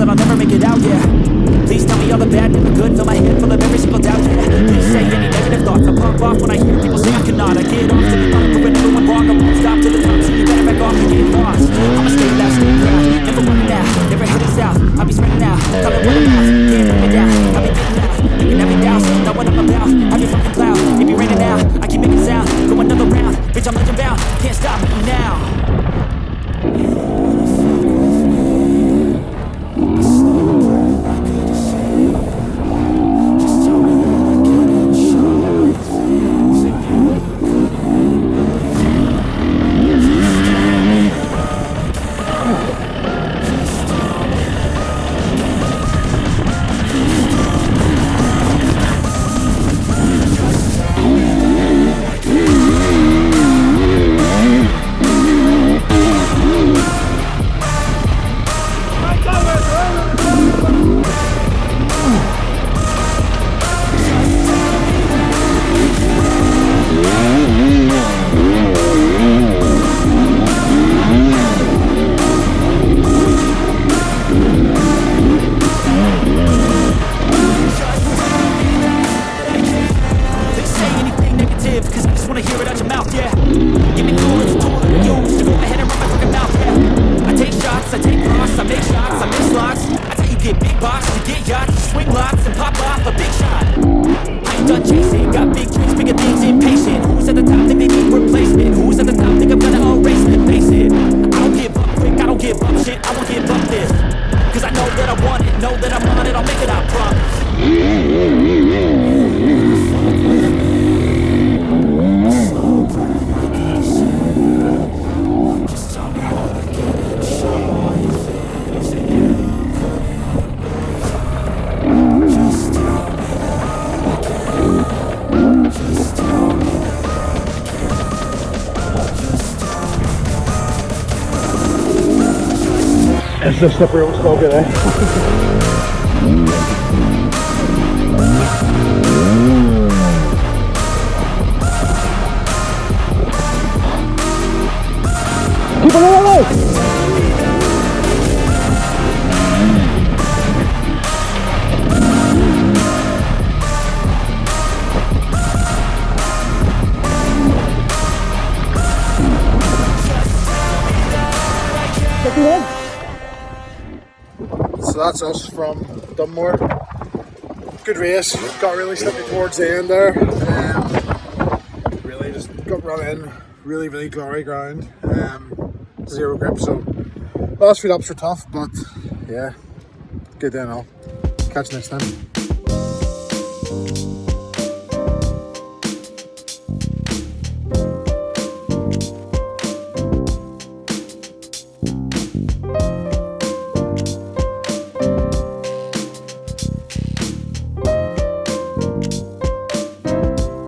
that I'll never make it out, yeah. Please tell me all the bad, never good. Fill my head full of every single doubt, yeah. Please say any negative thoughts. I pop off when I hear people say I cannot. I get off to the top, proving everyone wrong. I won't stop to the top, so you better back off and get lost. I'ma stay loud, stay proud, never running out, never heading south. I'll be spreading out, tell it what I'm about. Can't let me down, I'll be getting out. You can have me down, know what I'm about. Have you fucking cloud, it be raining now. I keep making sound, go another round. Bitch, I'm legend bound, can't stop me now. It's the slippery old skull, eh? Keep on the way! So that's us from Dunmore. Good race, got really slippy towards the end there. Really just got run in, really glory ground. Zero grip, so last few laps were tough, but yeah, good day and all. Catch you next time.